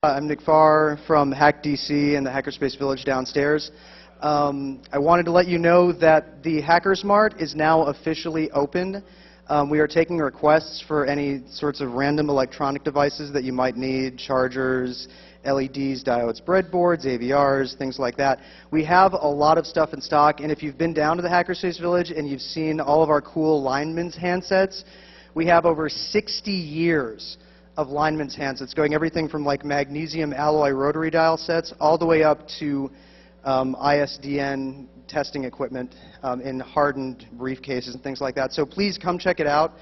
I'm Nick Farr from Hack DC and the Hackerspace Village downstairs. I wanted to let you know that the Hackers Mart is now officially open. We are taking requests for any sorts of random electronic devices that you might need, chargers, LEDs, diodes, breadboards, AVRs, things like that. We have a lot of stuff in stock, and if you've been down to the Hackerspace Village and you've seen all of our cool linemen's handsets, we have over 60 years of linemen's handsets, going everything from like magnesium alloy rotary dial sets all the way up to ISDN testing equipment in hardened briefcases and things like that. So please come check it out.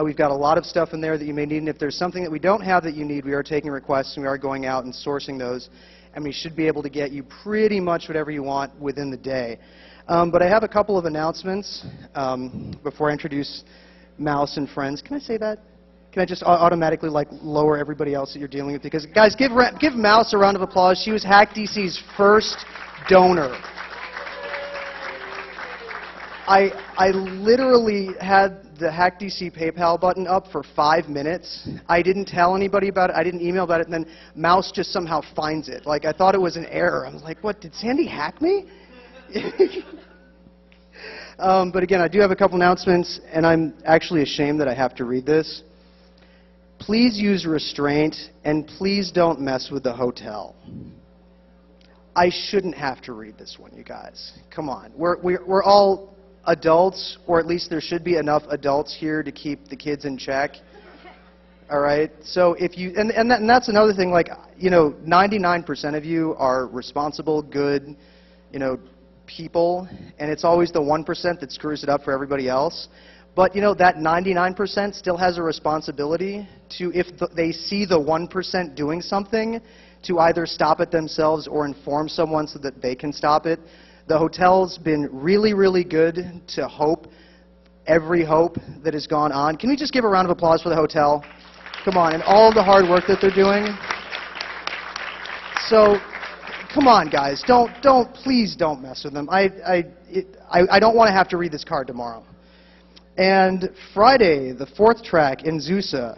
We've got a lot of stuff in there that you may need, and if there's something that we don't have that you need, we are taking requests and we are going out and sourcing those, and we should be able to get you pretty much whatever you want within the day. But I have a couple of announcements before I introduce Mouse and friends. Can I say that? Can I just automatically lower everybody else that you're dealing with? Because guys, give Mouse a round of applause. She was Hack DC's first donor. I literally had the Hack DC PayPal button up for 5 minutes. I didn't tell anybody about it. I didn't email about it, and then Mouse just somehow finds it. Like, I thought it was an error. I was like, what, did Sandy hack me? But again, I do have a couple announcements, and I'm actually ashamed that I have to read this. Please use restraint, and please don't mess with the hotel. I shouldn't have to read this one, you guys. Come on. We're all adults, or at least there should be enough adults here to keep the kids in check. All right? So if you, and that's another thing, like, you know, 99% of you are responsible, good, you know, people, and it's always the 1% that screws it up for everybody else. But, you know, that 99% still has a responsibility to, if they see the 1% doing something, to either stop it themselves or inform someone so that they can stop it. The hotel's been really, really good to hope every hope that has gone on. Can we just give a round of applause for the hotel? Come on, and all the hard work that they're doing. So, come on, guys, please don't mess with them. I don't want to have to read this card tomorrow. And Friday, the 4th track in Zusa,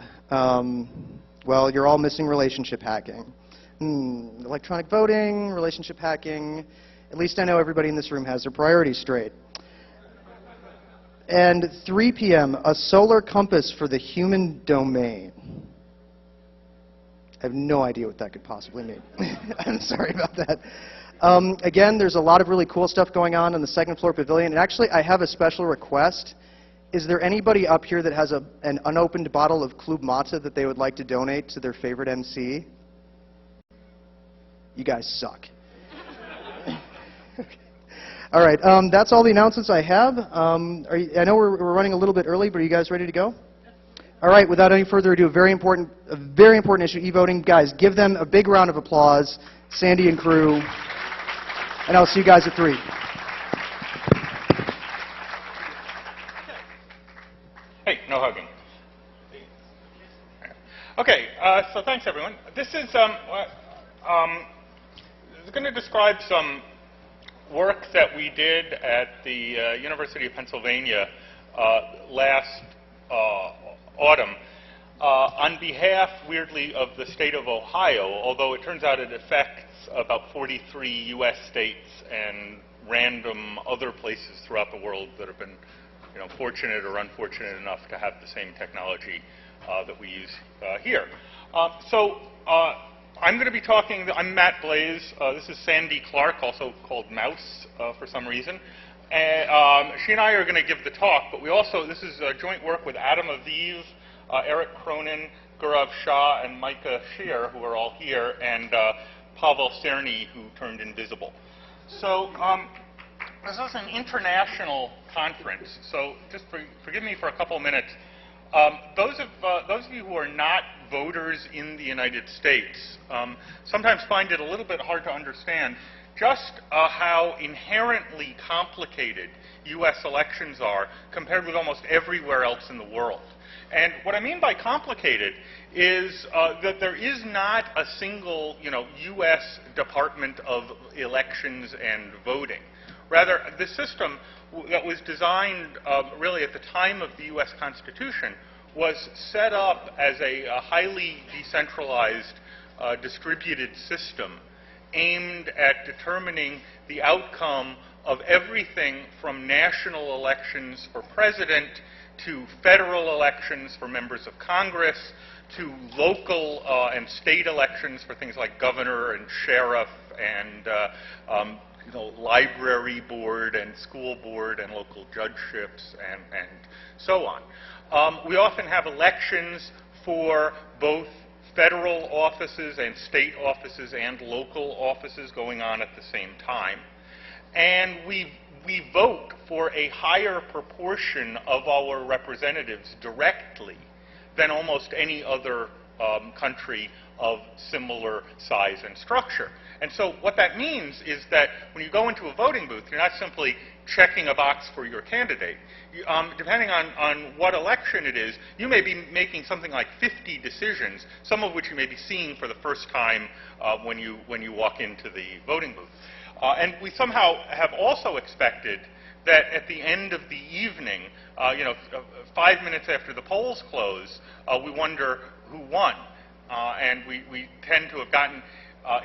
well, you're all missing relationship hacking. Electronic voting, relationship hacking. At least I know everybody in this room has their priorities straight. And 3 p.m., a solar compass for the human domain. I have no idea what that could possibly mean. I'm sorry about that. Again, there's a lot of really cool stuff going on the 2nd floor pavilion. And actually, I have a special request. Is there anybody up here that has an unopened bottle of Club Mate that they would like to donate to their favorite MC? You guys suck. All right, that's all the announcements I have. I know we're running a little bit early, but are you guys ready to go? All right, without any further ado, a very important issue, e-voting. Guys, give them a big round of applause, Sandy and crew, and I'll see you guys at 3. Hey, no hugging. Okay, so thanks everyone. This is going to describe some work that we did at the University of Pennsylvania last autumn on behalf, weirdly, of the state of Ohio, although it turns out it affects about 43 U.S. states and random other places throughout the world that have been, you know, fortunate or unfortunate enough to have the same technology that we use here. I'm going to be talking, I'm Matt Blaze. This is Sandy Clark, also called Mouse for some reason. And she and I are going to give the talk, but we also, this is a joint work with Adam Aviv, Eric Cronin, Gaurav Shah, and Micah Shear, who are all here, and Pavel Cerny, who turned invisible. So this is an international conference, so just forgive me for a couple of minutes. Those of you who are not voters in the United States sometimes find it a little bit hard to understand just how inherently complicated U.S. elections are compared with almost everywhere else in the world. And what I mean by complicated is that there is not a single, you know, U.S. Department of Elections and Voting. Rather, the system that was designed really at the time of the U.S. Constitution was set up as a highly decentralized distributed system aimed at determining the outcome of everything from national elections for president to federal elections for members of Congress to local and state elections for things like governor and sheriff and library board and school board and local judgeships and so on. We often have elections for both federal offices and state offices and local offices going on at the same time. And we vote for a higher proportion of our representatives directly than almost any other country of similar size and structure. And so what that means is that when you go into a voting booth, you're not simply checking a box for your candidate. Depending on what election it is, you may be making something like 50 decisions, some of which you may be seeing for the first time when you walk into the voting booth. And we somehow have also expected that at the end of the evening, 5 minutes after the polls close, we wonder who won. And we tend to have gotten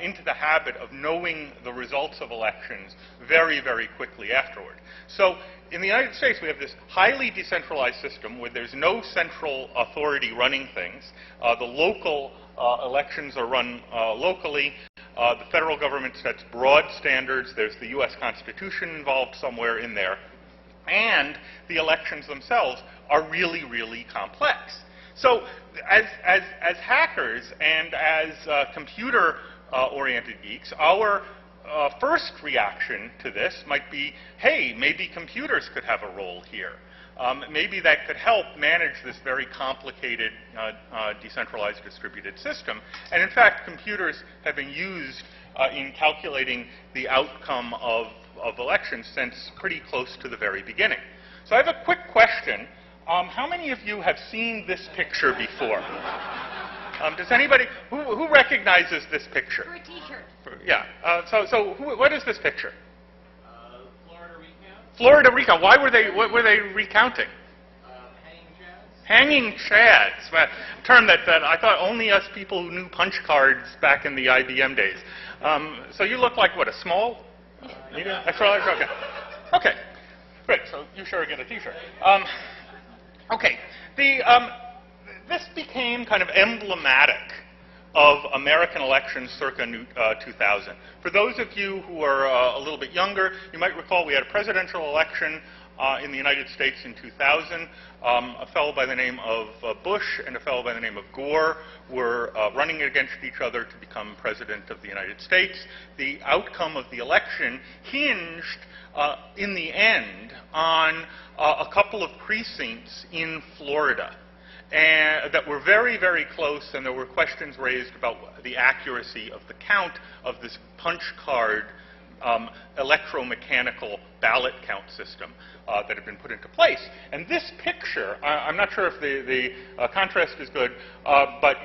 into the habit of knowing the results of elections very, very quickly afterward. So in the United States, we have this highly decentralized system where there's no central authority running things. The local elections are run locally. The federal government sets broad standards. There's the U.S. Constitution involved somewhere in there. And the elections themselves are really, really complex. So as hackers and as computer-oriented geeks, our first reaction to this might be, hey, maybe computers could have a role here. Maybe that could help manage this very complicated decentralized distributed system. And in fact, computers have been used in calculating the outcome of elections since pretty close to the very beginning. So I have a quick question. How many of you have seen this picture before? Does anybody, who recognizes this picture? For a t-shirt. Yeah. What is this picture? Florida recount. Florida recount. Why were they? What were they recounting? Hanging chads. Hanging chads. A term that I thought only us people who knew punch cards back in the IBM days. So you look like what? A small? Medium? Extra large? Okay. Okay. Great. So you sure get a T-shirt. Okay. This became kind of emblematic of American elections circa 2000. For those of you who are a little bit younger, you might recall we had a presidential election in the United States in 2000. A fellow by the name of Bush and a fellow by the name of Gore were running against each other to become president of the United States. The outcome of the election hinged, in the end, on a couple of precincts in Florida that were very, very close, and there were questions raised about the accuracy of the count of this punch card electromechanical ballot count system that had been put into place. And this picture, I'm not sure if the contrast is good, but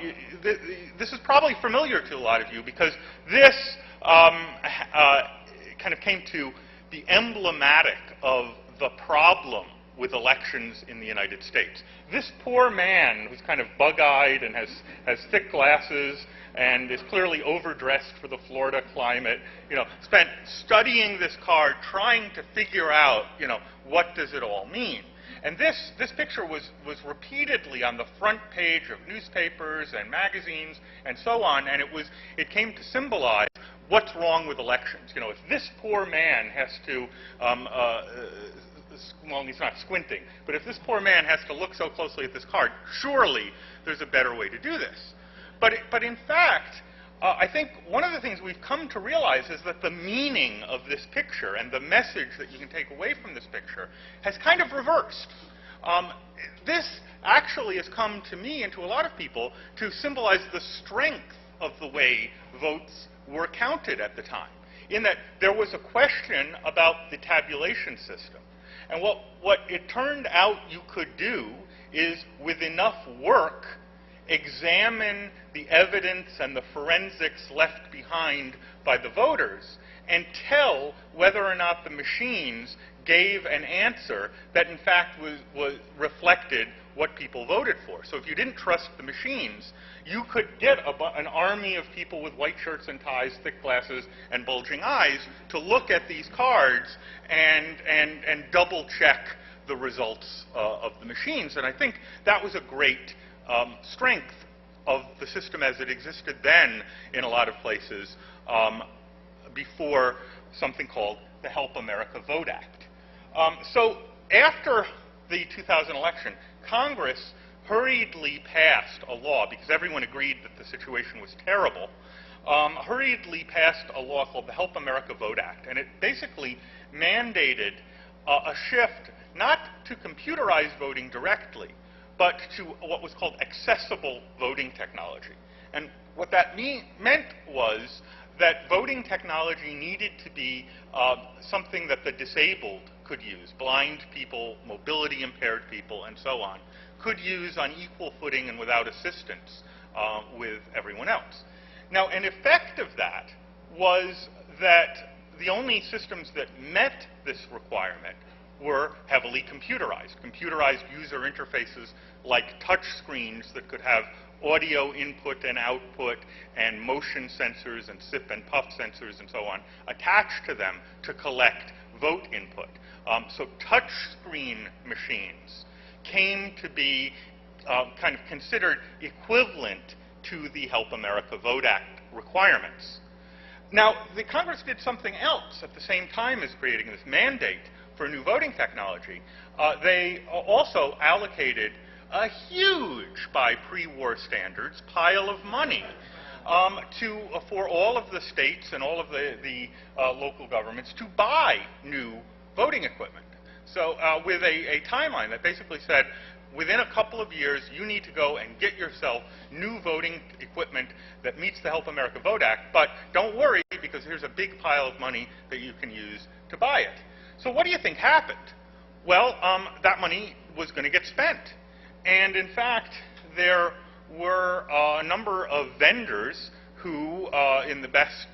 this is probably familiar to a lot of you because this kind of came to be emblematic of the problem with elections in the United States. This poor man, who's kind of bug-eyed and has thick glasses and is clearly overdressed for the Florida climate, spent studying this card, trying to figure out, what does it all mean? And this picture was repeatedly on the front page of newspapers and magazines and so on, and it came to symbolize what's wrong with elections. If this poor man has to well, he's not squinting, but if this poor man has to look so closely at this card, surely there's a better way to do this. But in fact, I think one of the things we've come to realize is that the meaning of this picture and the message that you can take away from this picture has kind of reversed. This actually has come to me and to a lot of people to symbolize the strength of the way votes were counted at the time, in that there was a question about the tabulation system. And what it turned out you could do is, with enough work, examine the evidence and the forensics left behind by the voters and tell whether or not the machines gave an answer that in fact reflected what people voted for. So if you didn't trust the machines, you could get an army of people with white shirts and ties, thick glasses, and bulging eyes to look at these cards and double check the results of the machines. And I think that was a great strength of the system as it existed then in a lot of places before something called the Help America Vote Act. So after the 2000 election, Congress hurriedly passed a law, because everyone agreed that the situation was terrible, hurriedly passed a law called the Help America Vote Act. And it basically mandated a shift not to computerized voting directly, but to what was called accessible voting technology. And what that meant was that voting technology needed to be something that the disabled could use, blind people, mobility impaired people, and so on, could use on equal footing and without assistance with everyone else. Now, an effect of that was that the only systems that met this requirement were heavily computerized. Computerized user interfaces like touch screens that could have audio input and output and motion sensors and sip and puff sensors and so on attached to them to collect vote input. So touch screen machines came to be kind of considered equivalent to the Help America Vote Act requirements. Now, the Congress did something else at the same time as creating this mandate for new voting technology. They also allocated a huge, by pre-war standards, pile of money for all of the states and all of the local governments to buy new voting equipment. So with a timeline that basically said, within a couple of years, you need to go and get yourself new voting equipment that meets the Help America Vote Act, but don't worry, because here's a big pile of money that you can use to buy it. So what do you think happened? Well, that money was going to get spent. And in fact, there were a number of vendors who, in the best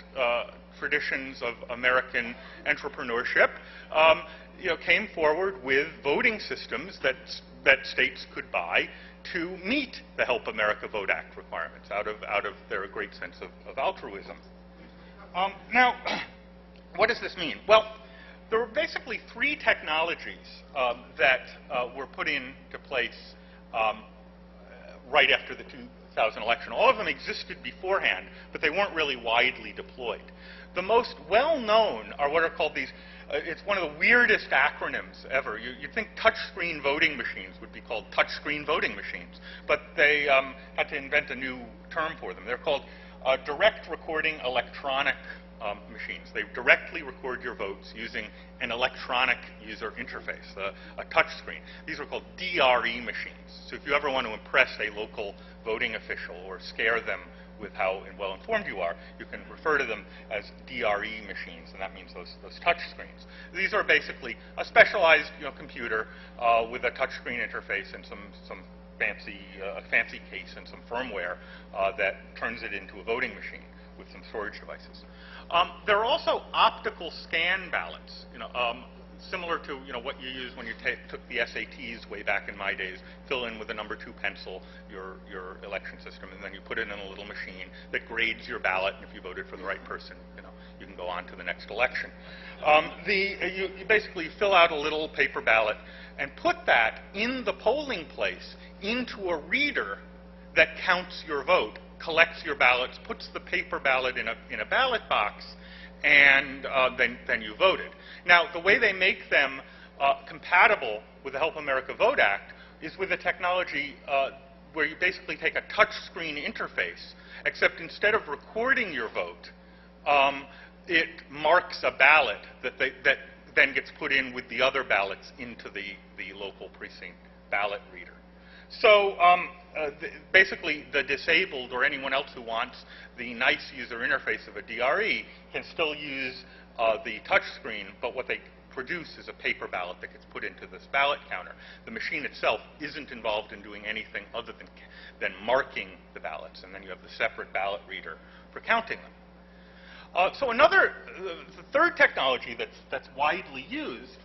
traditions of American entrepreneurship, came forward with voting systems that states could buy to meet the Help America Vote Act requirements out of their great sense of altruism. Now, what does this mean? Well, there were basically three technologies that were put into place right after the 2000 election. All of them existed beforehand, but they weren't really widely deployed. The most well-known are what are called these, it's one of the weirdest acronyms ever. You'd think touchscreen voting machines would be called touchscreen voting machines, but they had to invent a new term for them. They're called direct recording electronic machines. They directly record your votes using an electronic user interface, a touch screen. These are called DRE machines. So if you ever want to impress a local voting official or scare them with how well-informed you are, you can refer to them as DRE machines, and that means those touch screens. These are basically a specialized computer with a touch screen interface and some fancy case and some firmware that turns it into a voting machine with some storage devices. There are also optical scan ballots, similar to what you use when you took the SATs way back in my days. Fill in with a number 2 pencil your election system, and then you put it in a little machine that grades your ballot, and if you voted for the right person, you can go on to the next election. You basically fill out a little paper ballot and put that in the polling place into a reader that counts your vote, collects your ballots, puts the paper ballot in a ballot box, and then you voted. Now, the way they make them compatible with the Help America Vote Act is with a technology where you basically take a touch screen interface, except instead of recording your vote, it marks a ballot that then gets put in with the other ballots into the local precinct ballot reader. So basically, the disabled or anyone else who wants the nice user interface of a DRE can still use the touch screen, but what they produce is a paper ballot that gets put into this ballot counter. The machine itself isn't involved in doing anything other than marking the ballots, and then you have the separate ballot reader for counting them. So the third technology that's widely used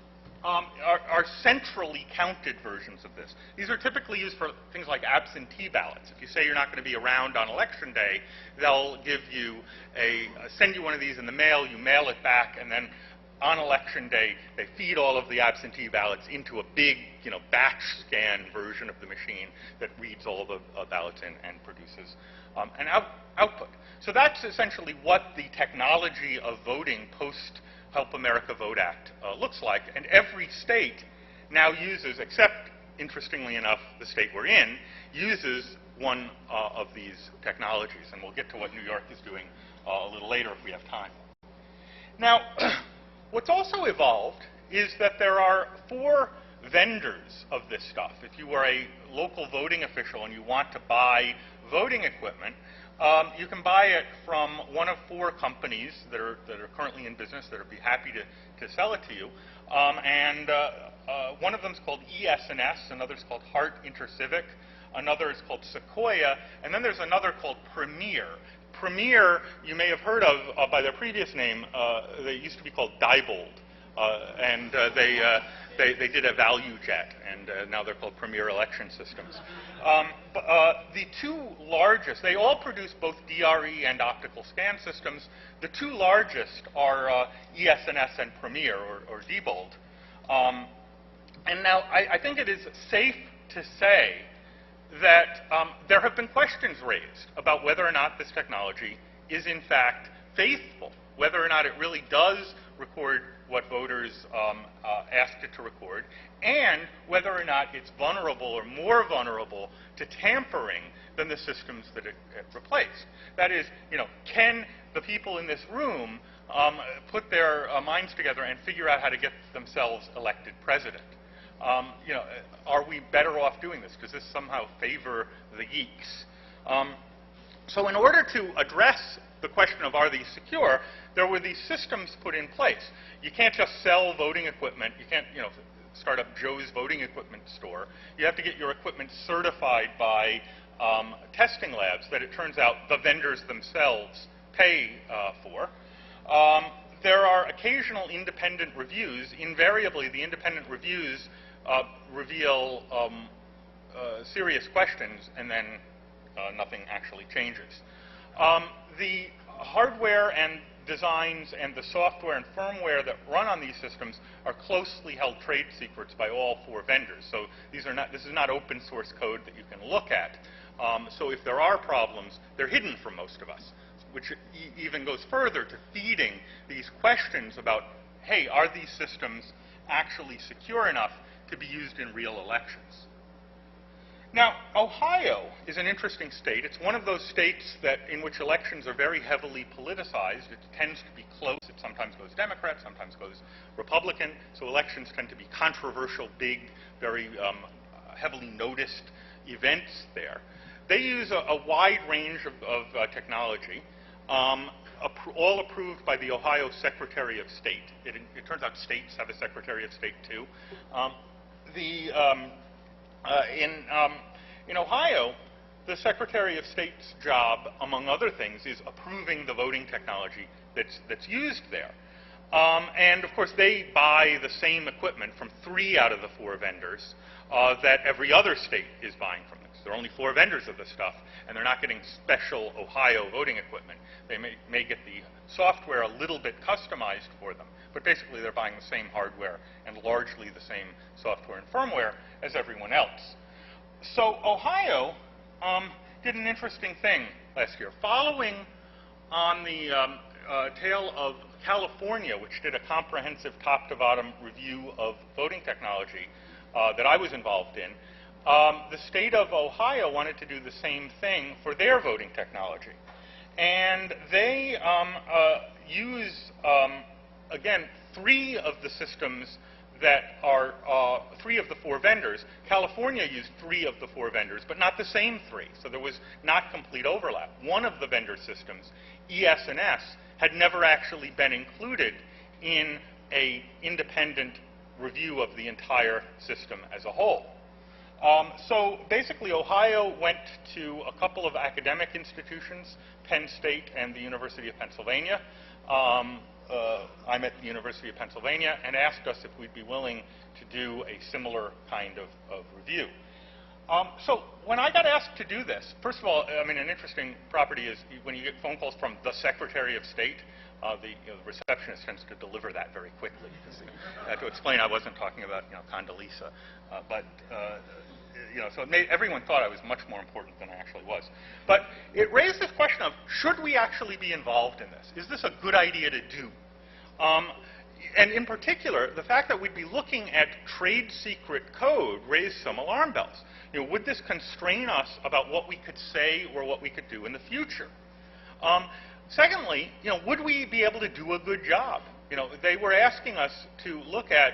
are centrally counted versions of this. These are typically used for things like absentee ballots. If you say you're not going to be around on election day, they'll give you send you one of these in the mail, you mail it back, and then on election day, they feed all of the absentee ballots into a big, batch scan version of the machine that reads all the ballots in and produces an output. So that's essentially what the technology of voting post Help America Vote Act looks like, and every state now uses, except, interestingly enough, the state we're in, uses one of these technologies, and we'll get to what New York is doing a little later if we have time. Now, what's also evolved is that there are 4 vendors of this stuff. If you are a local voting official and you want to buy voting equipment, you can buy it from one of 4 companies that are currently in business that would be happy to sell it to you. One of them is called ES&S, another is called Hart Intercivic, another is called Sequoia, and then there's another called Premier. Premier, you may have heard of by their previous name. They used to be called Diebold, and they did a value jet, and now they're called Premier Election Systems. The 2 largest, they all produce both DRE and optical scan systems. The 2 largest are ES&S and Premier, or Diebold. And now, I think it is safe to say that there have been questions raised about whether or not this technology is in fact faithful, whether or not it really does record what voters asked it to record, and whether or not it's vulnerable or more vulnerable to tampering than the systems that it replaced. That is, can the people in this room put their minds together and figure out how to get themselves elected president? Are we better off doing this? Does this somehow favor the geeks? So in order to address the question of are these secure, there were these systems put in place. You can't just sell voting equipment. You can't, start up Joe's voting equipment store. You have to get your equipment certified by testing labs that it turns out the vendors themselves pay for. There are occasional independent reviews. Invariably, the independent reviews reveal serious questions, and then nothing actually changes. The hardware and designs and the software and firmware that run on these systems are closely held trade secrets by all 4 vendors. So this is not open source code that you can look at. So if there are problems, they're hidden from most of us, which even goes further to feeding these questions about, hey, are these systems actually secure enough to be used in real elections? Now, Ohio is an interesting state. It's one of those states in which elections are very heavily politicized. It tends to be close. It sometimes goes Democrat, sometimes goes Republican. So elections tend to be controversial, big, very heavily noticed events there. They use a wide range of technology, all approved by the Ohio Secretary of State. It turns out states have a Secretary of State, too. In Ohio, the Secretary of State's job, among other things, is approving the voting technology that's used there. And of course, they buy the same equipment from 3 out of the 4 vendors that every other state is buying from this. There are only 4 vendors of this stuff, and they're not getting special Ohio voting equipment. They may get the software a little bit customized for them, but basically they're buying the same hardware and largely the same software and firmware as everyone else. So Ohio did an interesting thing last year. Following on the tail of California, which did a comprehensive top-to-bottom review of voting technology that I was involved in, the state of Ohio wanted to do the same thing for their voting technology. And they use, again, 3 of the systems that are 3 of the 4 vendors. California used 3 of the 4 vendors, but not the same 3. So there was not complete overlap. One of the vendor systems, ES&S, had never actually been included in an independent review of the entire system as a whole. So basically, Ohio went to a couple of academic institutions, Penn State and the University of Pennsylvania. I'm at the University of Pennsylvania, and asked us if we'd be willing to do a similar kind of review. So when I got asked to do this, first of all, I mean, an interesting property is when you get phone calls from the Secretary of State, the receptionist tends to deliver that very quickly. Because I had to explain I wasn't talking about Condoleezza, so it made everyone thought I was much more important than I actually was. But it raised this question of, should we actually be involved in this? Is this a good idea to do? And in particular, the fact that we'd be looking at trade secret code raised some alarm bells. Would this constrain us about what we could say or what we could do in the future? Secondly, would we be able to do a good job? They were asking us to look at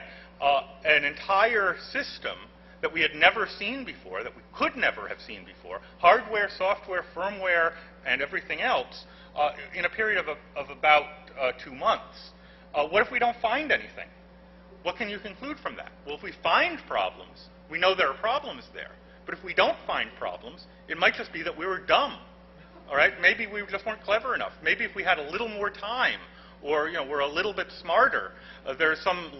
an entire system that we had never seen before, that we could never have seen before, hardware, software, firmware, and everything else, in a period of about 2 months. What if we don't find anything? What can you conclude from that? Well, if we find problems, we know there are problems there. But if we don't find problems, it might just be that we were dumb. All right? Maybe we just weren't clever enough. Maybe if we had a little more time, or we're a little bit smarter, there's some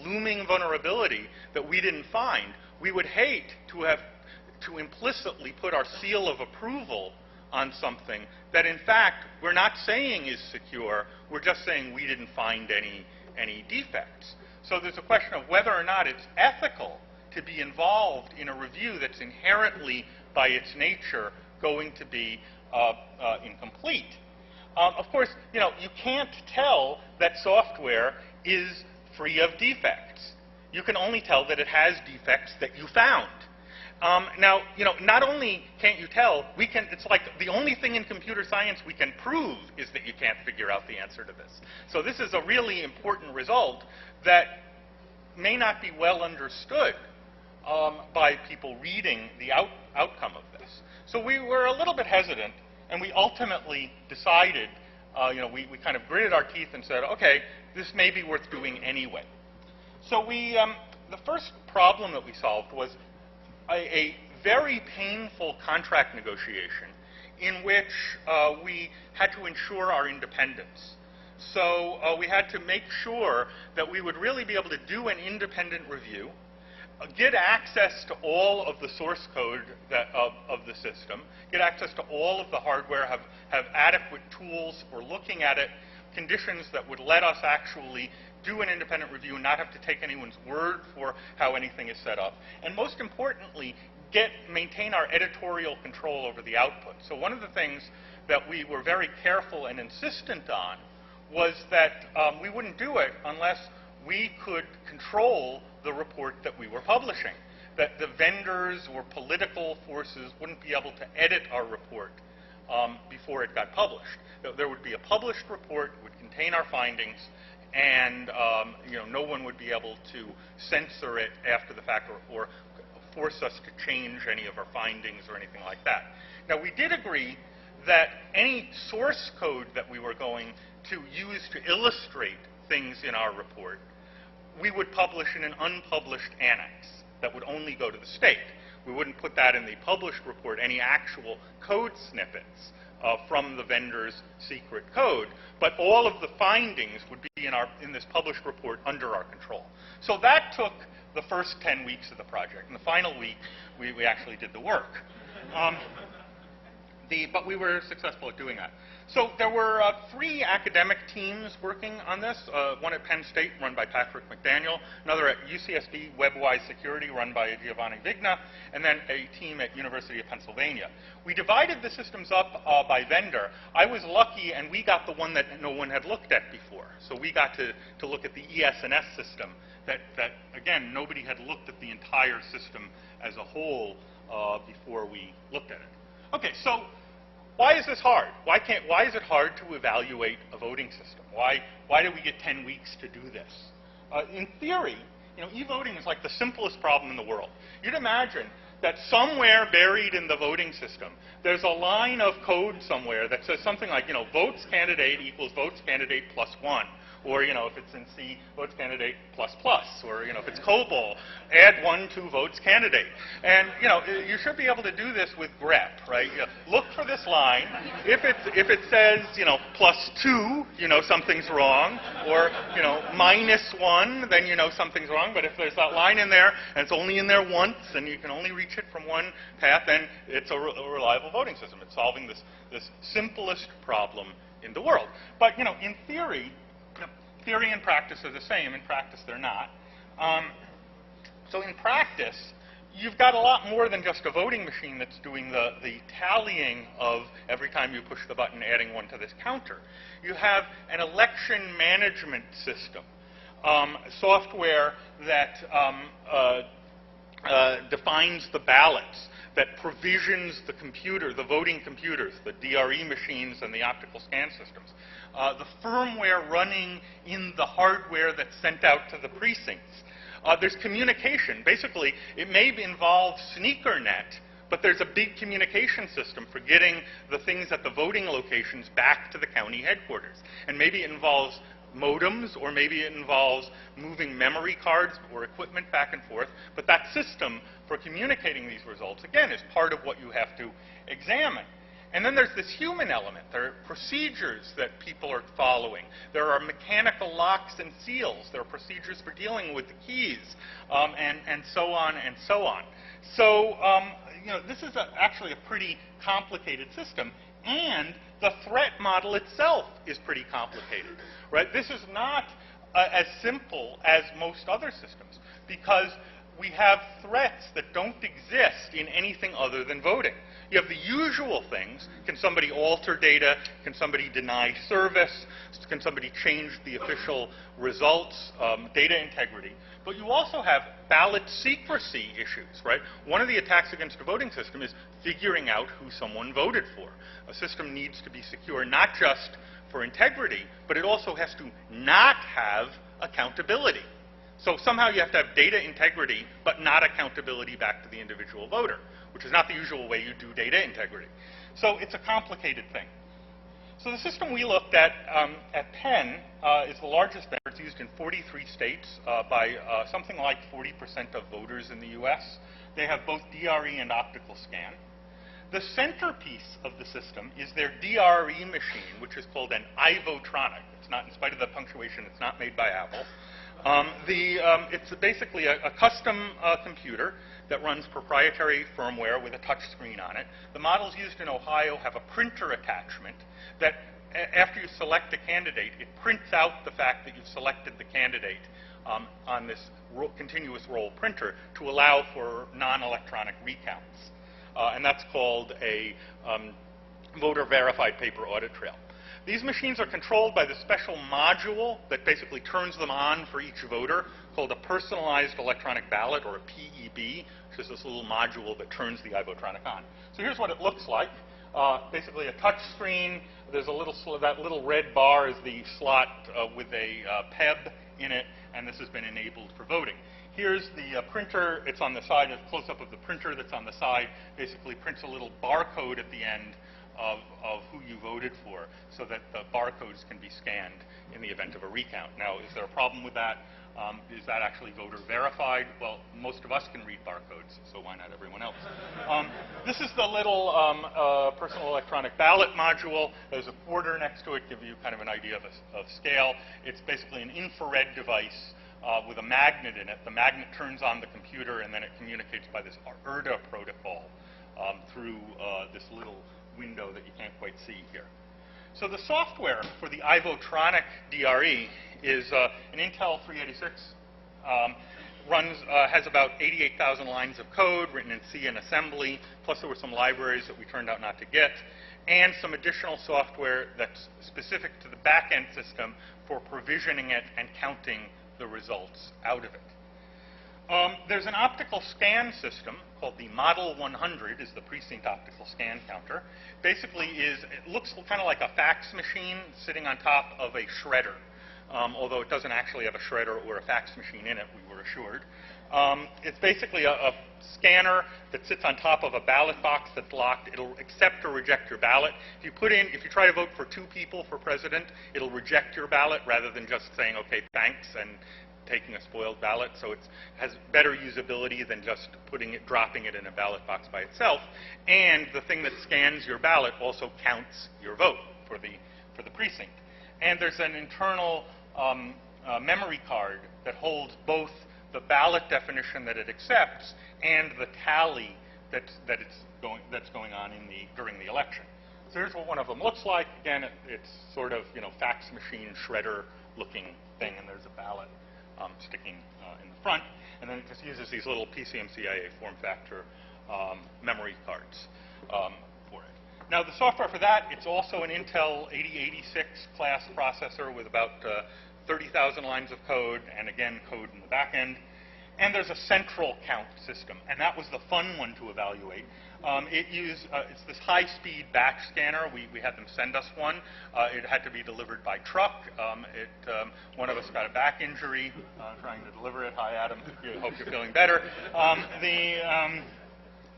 looming vulnerability that we didn't find. We would hate to implicitly put our seal of approval on something that, in fact, we're not saying is secure. We're just saying we didn't find any defects. So there's a question of whether or not it's ethical to be involved in a review that's inherently, by its nature, going to be incomplete. Of course, you can't tell that software is free of defects. You can only tell that it has defects that you found. Now, not only can't you tell, it's like the only thing in computer science we can prove is that you can't figure out the answer to this. So this is a really important result that may not be well understood by people reading the outcome of this. So we were a little bit hesitant, and we ultimately decided, we kind of gritted our teeth and said, okay, this may be worth doing anyway. So the first problem that we solved was a very painful contract negotiation in which we had to ensure our independence. So we had to make sure that we would really be able to do an independent review, get access to all of the source code of the system, get access to all of the hardware, have adequate tools for looking at it, conditions that would let us actually do an independent review and not have to take anyone's word for how anything is set up. And most importantly, maintain our editorial control over the output. So one of the things that we were very careful and insistent on was that we wouldn't do it unless we could control the report that we were publishing, that the vendors or political forces wouldn't be able to edit our report before it got published. There would be a published report, it would contain our findings, and no one would be able to censor it after the fact or force us to change any of our findings or anything like that. Now, we did agree that any source code that we were going to use to illustrate things in our report, we would publish in an unpublished annex that would only go to the state. We wouldn't put that in the published report, any actual code snippets from the vendor's secret code, but all of the findings would be in this published report under our control. So that took the first 10 weeks of the project. In the final week, we actually did the work. But we were successful at doing that. So there were 3 academic teams working on this, one at Penn State run by Patrick McDaniel, another at UCSD WebWise Security run by Giovanni Vigna, and then a team at University of Pennsylvania. We divided the systems up by vendor. I was lucky, and we got the one that no one had looked at before. So we got to look at the ES&S system that, again, nobody had looked at the entire system as a whole before we looked at it. Okay, so why is this hard? Why is it hard to evaluate a voting system? Why do we get 10 weeks to do this? In theory, e-voting is like the simplest problem in the world. You'd imagine that somewhere buried in the voting system, there's a line of code somewhere that says something like, votes candidate equals votes candidate plus 1, Or, if it's in C, votes candidate plus plus. Or, if it's COBOL, add 1, 2 votes candidate. And, you should be able to do this with grep, right? Look for this line. If it says, +2, something's wrong. Or, -1, then you know something's wrong. But if there's that line in there, and it's only in there once, and you can only reach it from one path, then it's a reliable voting system. It's solving this simplest problem in the world. But, in theory and practice are the same. In practice, they're not. So in practice, you've got a lot more than just a voting machine that's doing the tallying of every time you push the button, adding 1 to this counter. You have an election management system, software that defines the ballots, that provisions the computer, the voting computers, the DRE machines and the optical scan systems. The firmware running in the hardware that's sent out to the precincts. There's communication. Basically, it may involve SneakerNet, but there's a big communication system for getting the things at the voting locations back to the county headquarters. And maybe it involves modems, or maybe it involves moving memory cards or equipment back and forth. But that system for communicating these results, again, is part of what you have to examine. And then there's this human element. There are procedures that people are following. There are mechanical locks and seals. There are procedures for dealing with the keys, and so on and so on. So, this is actually a pretty complicated system. And the threat model itself is pretty complicated, right? This is not as simple as most other systems, because we have threats that don't exist in anything other than voting. You have the usual things. Can somebody alter data? Can somebody deny service? Can somebody change the official results? Data integrity. But you also have ballot secrecy issues, right? One of the attacks against a voting system is figuring out who someone voted for. A system needs to be secure not just for integrity, but it also has to not have accountability. So somehow you have to have data integrity, but not accountability back to the individual voter, which is not the usual way you do data integrity. So it's a complicated thing. So the system we looked at Penn is the largest vendor. It's used in 43 states by something like 40% of voters in the US. They have both DRE and optical scan. The centerpiece of the system is their DRE machine, which is called an iVotronic. It's not, in spite of the punctuation, it's not made by Apple. It's basically a custom computer that runs proprietary firmware with a touch screen on it. The models used in Ohio have a printer attachment that, after you select a candidate, it prints out the fact that you've selected the candidate on this continuous roll printer to allow for non-electronic recounts. And that's called a voter-verified paper audit trail. These machines are controlled by the special module that basically turns them on for each voter, called a personalized electronic ballot, or a PEB, which is this little module that turns the iVotronic on. So here's what it looks like. Basically a touch screen. There's a little, that little red bar is the slot with a PEB in it, and this has been enabled for voting. Here's the printer. It's on the side, a close-up of the printer that's on the side. Basically prints a little barcode at the end of who you voted for, so that the barcodes can be scanned in the event of a recount. Now, is there a problem with that? Is that actually voter verified? Well, most of us can read barcodes, so why not everyone else? This is the little personal electronic ballot module. There's a quarter next to it, give you kind of an idea of scale. It's basically an infrared device with a magnet in it. The magnet turns on the computer, and then it communicates by this ERDA protocol through this little window that you can't quite see here. So the software for the iVotronic DRE is an Intel 386. Has about 88,000 lines of code written in C and assembly, plus there were some libraries that we turned out not to get, and some additional software that's specific to the back-end system for provisioning it and counting the results out of it. There's an optical scan system called the Model 100, is the precinct optical scan counter. Basically it looks kind of like a fax machine sitting on top of a shredder, although it doesn't actually have a shredder or a fax machine in it, we were assured. It's basically a scanner that sits on top of a ballot box that's locked. It'll accept or reject your ballot. If you try to vote for 2 people for president, it'll reject your ballot rather than just saying, okay, thanks, and taking a spoiled ballot. So it has better usability than just dropping it in a ballot box by itself. And the thing that scans your ballot also counts your vote for the precinct. And there's an internal memory card that holds both the ballot definition that it accepts and the tally that's going on during the election. So here's what one of them looks like. Again, it's sort of fax machine shredder looking thing, and there's a ballot sticking in the front, and then it just uses these little PCMCIA form factor memory cards for it. Now the software for that, it's also an Intel 8086 class processor with about 30,000 lines of code, and again, code in the back end. And there's a central count system, and that was the fun one to evaluate. It's this high-speed batch scanner. We had them send us one. It had to be delivered by truck. One of us got a back injury trying to deliver it. Hi, Adam. Hope you're feeling better.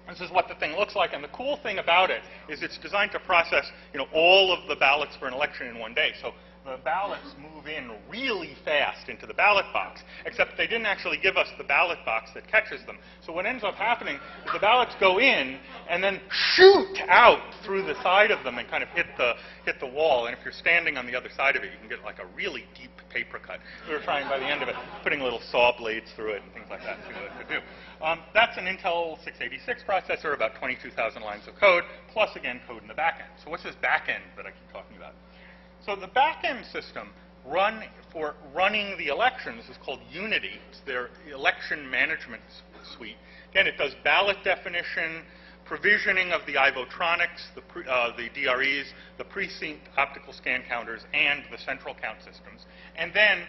This is what the thing looks like, and the cool thing about it is it's designed to process, all of the ballots for an election in one day. So the ballots move in really fast into the ballot box, except they didn't actually give us the ballot box that catches them. So what ends up happening is the ballots go in and then shoot out through the side of them and kind of hit the wall. And if you're standing on the other side of it, you can get like a really deep paper cut. We were trying by the end of it, putting little saw blades through it and things like that to see what it could do. That's an Intel 686 processor, about 22,000 lines of code, plus again code in the back end. So what's this back end that I keep talking about? So the back-end system for running the elections is called Unity. It's their election management suite. Again, it does ballot definition, provisioning of the iVotronics, the DREs, the precinct optical scan counters, and the central count systems. And then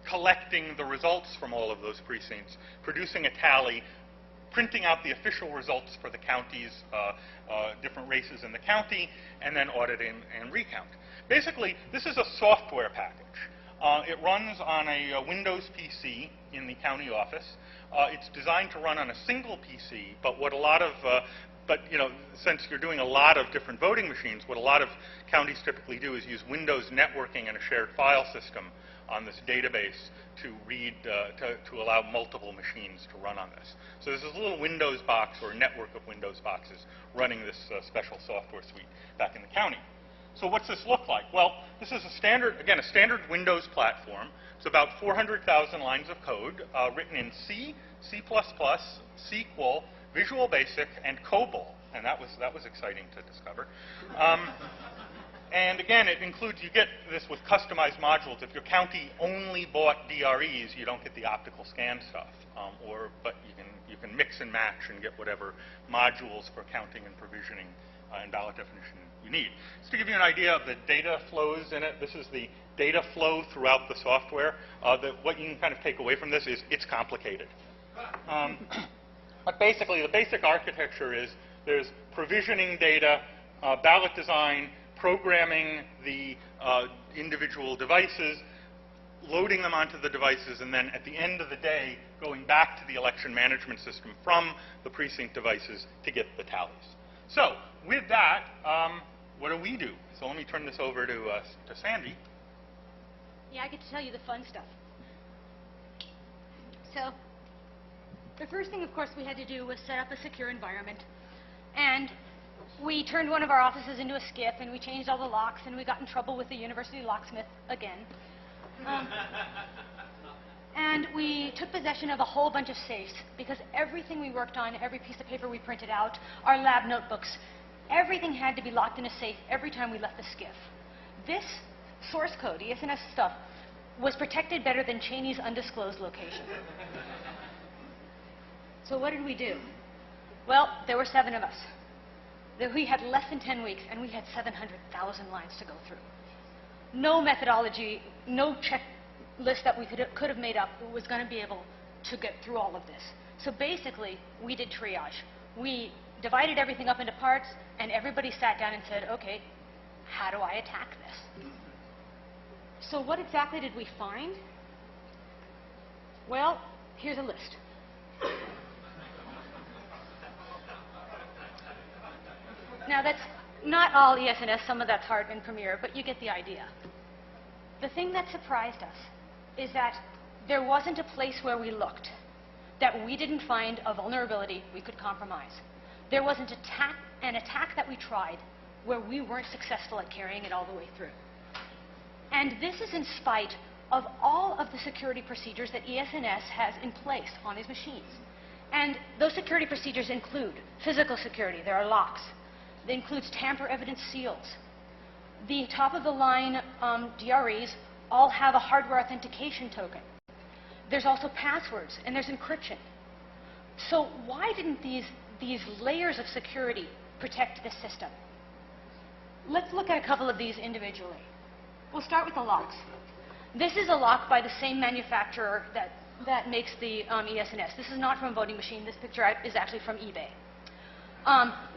collecting the results from all of those precincts, producing a tally, printing out the official results for the counties, different races in the county, and then auditing and recount. Basically, this is a software package. It runs on a Windows PC in the county office. It's designed to run on a single PC, but since you're doing a lot of different voting machines, what a lot of counties typically do is use Windows networking and a shared file system on this database to read, to allow multiple machines to run on this. So there's this little Windows box or network of Windows boxes running this special software suite back in the county. So what's this look like? Well, this is a standard Windows platform. It's about 400,000 lines of code written in C, C++, SQL, Visual Basic, and COBOL. And that was exciting to discover. And again, it includes, you get this with customized modules. If your county only bought DREs, you don't get the optical scan stuff. But you can mix and match and get whatever modules for counting and provisioning and ballot definition you need. Just to give you an idea of the data flows in it, this is the data flow throughout the software. What you can kind of take away from this is it's complicated. But basically, the basic architecture is there's provisioning data, ballot design, programming the individual devices, loading them onto the devices, and then at the end of the day, going back to the election management system from the precinct devices to get the tallies. So with that, what do we do? So let me turn this over to Sandy. Yeah, I get to tell you the fun stuff. So the first thing, of course, we had to do was set up a secure environment. And we turned one of our offices into a SCIF, and we changed all the locks, and we got in trouble with the university locksmith again. And we took possession of a whole bunch of safes, because everything we worked on, every piece of paper we printed out, our lab notebooks, everything had to be locked in a safe every time we left the SCIF. This source code, ES&S stuff, was protected better than Cheney's undisclosed location. So what did we do? Well, there were 7 of us. We had less than 10 weeks, and we had 700,000 lines to go through. No methodology, no checklist that we could have made up was going to be able to get through all of this. So basically, we did triage. We divided everything up into parts, and everybody sat down and said, okay, how do I attack this? So what exactly did we find? Well, here's a list. Now, that's not all ES&S. Some of that's hard in Premiere, but you get the idea. The thing that surprised us is that there wasn't a place where we looked that we didn't find a vulnerability we could compromise. There wasn't an attack that we tried where we weren't successful at carrying it all the way through. And this is in spite of all of the security procedures that ES&S has in place on these machines. And those security procedures include physical security. There are locks. It includes tamper-evident seals. The top-of-the-line DREs all have a hardware authentication token. There's also passwords, and there's encryption. So why didn't these layers of security protect this system? Let's look at a couple of these individually. We'll start with the locks. This is a lock by the same manufacturer that makes the ES&S. This is not from a voting machine. This picture is actually from eBay.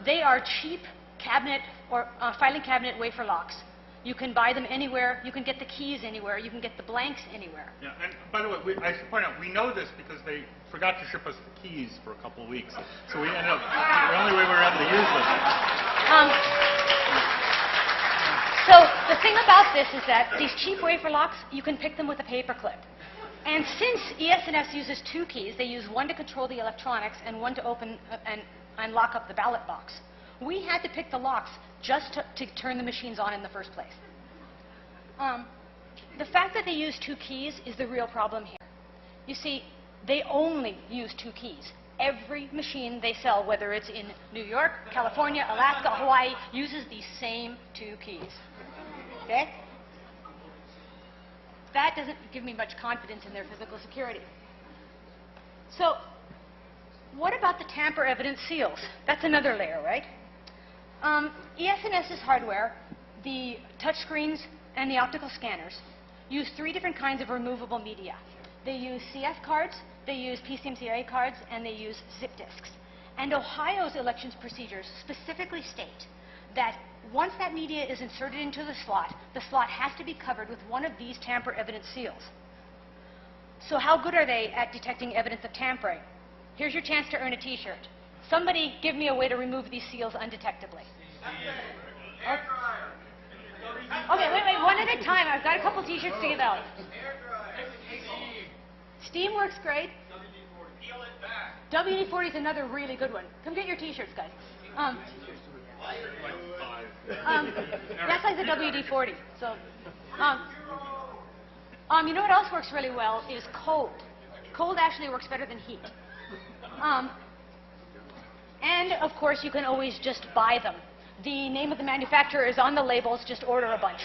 They are cheap cabinet or filing cabinet wafer locks. You can buy them anywhere. You can get the keys anywhere. You can get the blanks anywhere. Yeah, and by the way, I should point out, we know this because they forgot to ship us the keys for a couple of weeks. So we ended up, the only way we were able to use them. So the thing about this is that these cheap wafer locks, you can pick them with a paper clip. And since ES&S uses two keys, they use one to control the electronics and one to open and lock up the ballot box. We had to pick the locks just to turn the machines on in the first place. The fact that they use two keys is the real problem here. You see, they only use two keys. Every machine they sell, whether it's in New York, California, Alaska, Hawaii, uses these same two keys. Okay? That doesn't give me much confidence in their physical security. So, what about the tamper-evident seals? That's another layer, right? ES&S's hardware, the touchscreens and the optical scanners, use three different kinds of removable media. They use CF cards, they use PCMCIA cards, and they use zip disks. And Ohio's elections procedures specifically state that once that media is inserted into the slot has to be covered with one of these tamper-evident seals. So how good are they at detecting evidence of tampering? Here's your chance to earn a T-shirt. Somebody give me a way to remove these seals undetectably. Okay, wait, one at a time. I've got a couple T-shirts to give out. Steam works great. WD-40 is another really good one. Come get your T-shirts, guys. That's like the WD-40. So, you know what else works really well is cold. Cold actually works better than heat. And of course, you can always just buy them. The name of the manufacturer is on the labels. Just order a bunch.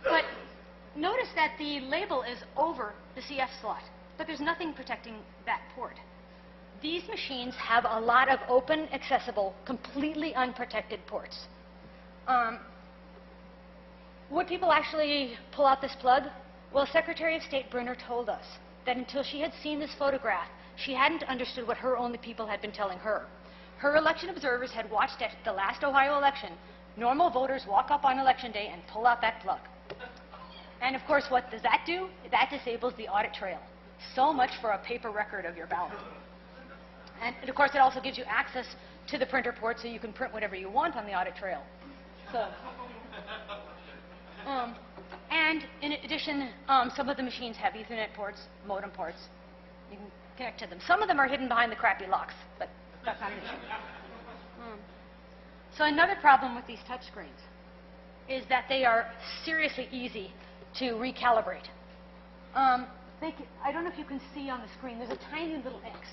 But notice that the label is over the CF slot, but there's nothing protecting that port. These machines have a lot of open, accessible, completely unprotected ports. Would people actually pull out this plug? Well, Secretary of State Brunner told us that until she had seen this photograph, she hadn't understood what her own people had been telling her. Her election observers had watched at the last Ohio election normal voters walk up on Election Day and pull out that plug. And of course, what does that do? That disables the audit trail. So much for a paper record of your ballot. And of course, it also gives you access to the printer port so you can print whatever you want on the audit trail. So, and in addition, some of the machines have Ethernet ports, modem ports. You can connect to them. Some of them are hidden behind the crappy locks, but that's not an issue. So another problem with these touchscreens is that they are seriously easy to recalibrate. I don't know if you can see on the screen, there's a tiny little X.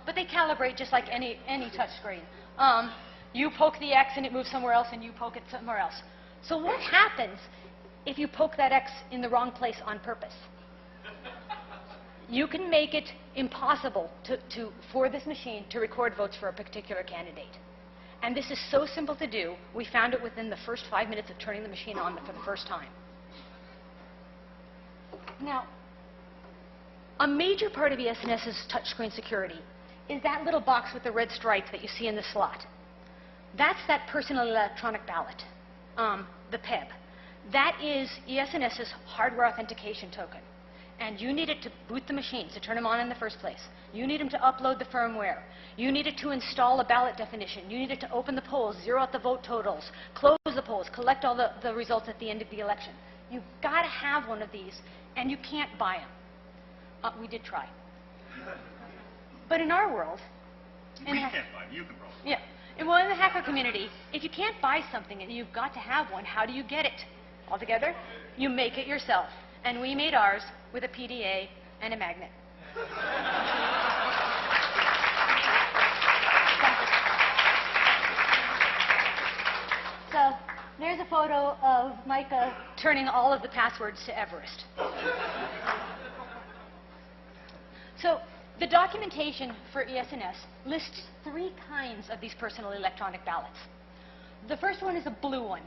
But they calibrate just like any touchscreen. You poke the X and it moves somewhere else, and you poke it somewhere else. So what happens if you poke that X in the wrong place on purpose? You can make it impossible for this machine to record votes for a particular candidate. And this is so simple to do, we found it within the first 5 minutes of turning the machine on for the first time. Now, a major part of ES&S's touchscreen security is that little box with the red stripe that you see in the slot. That's that personal electronic ballot, the PEB. That is ES&S's hardware authentication token. And you needed to boot the machines to turn them on in the first place. You need them to upload the firmware. You needed to install a ballot definition. You needed to open the polls, zero out the vote totals, close the polls, collect all the results at the end of the election. You've got to have one of these, and you can't buy them. We did try. But in our world... We can't buy them. You can probably. Yeah. Well, in the hacker community, if you can't buy something and you've got to have one, how do you get it? All together? You make it yourself. And we made ours with a PDA and a magnet. So there's a photo of Micah turning all of the passwords to Everest. So the documentation for ES&S lists 3 kinds of these personal electronic ballots. The first one is a blue one,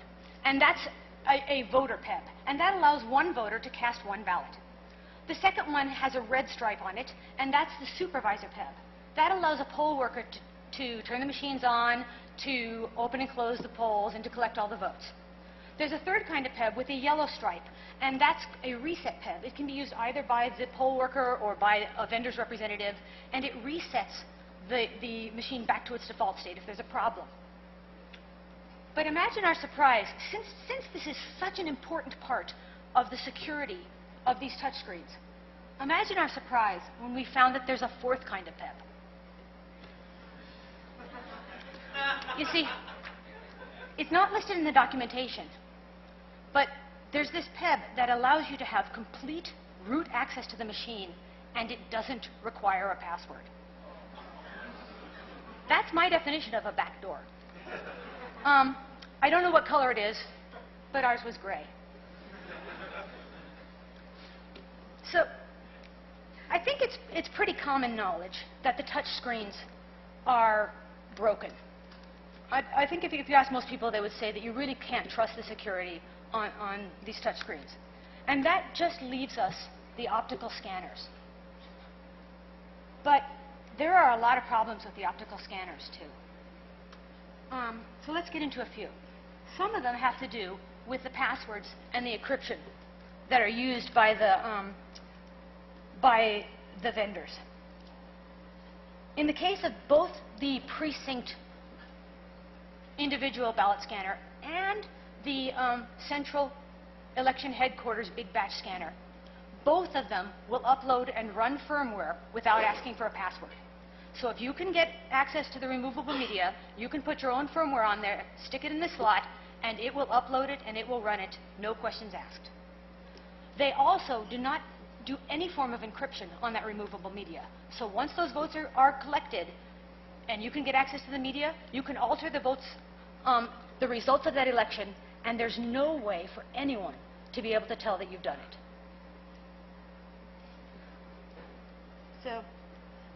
and that's a voter PEB, and that allows one voter to cast one ballot. The second one has a red stripe on it, and that's the supervisor PEB. That allows a poll worker to turn the machines on, to open and close the polls, and to collect all the votes. There's a third kind of PEB with a yellow stripe, and that's a reset PEB. It can be used either by the poll worker or by a vendor's representative, and it resets the machine back to its default state if there's a problem. But imagine our surprise, since this is such an important part of the security of these touchscreens. Imagine our surprise when we found that there's a fourth kind of PEB. You see, it's not listed in the documentation, but there's this PEB that allows you to have complete root access to the machine, and it doesn't require a password. That's my definition of a backdoor. I don't know what color it is, but ours was gray. So I think it's pretty common knowledge that the touch screens are broken. I think if you ask most people, they would say that you really can't trust the security on these touch screens. And that just leaves us the optical scanners. But there are a lot of problems with the optical scanners, too. So let's get into a few. Some of them have to do with the passwords and the encryption that are used by the vendors. In the case of both the precinct individual ballot scanner and the central election headquarters big batch scanner, both of them will upload and run firmware without asking for a password. So if you can get access to the removable media, you can put your own firmware on there, stick it in the slot, and it will upload it and it will run it, no questions asked. They also do not do any form of encryption on that removable media. So once those votes are collected and you can get access to the media, you can alter the votes, the results of that election, and there's no way for anyone to be able to tell that you've done it. So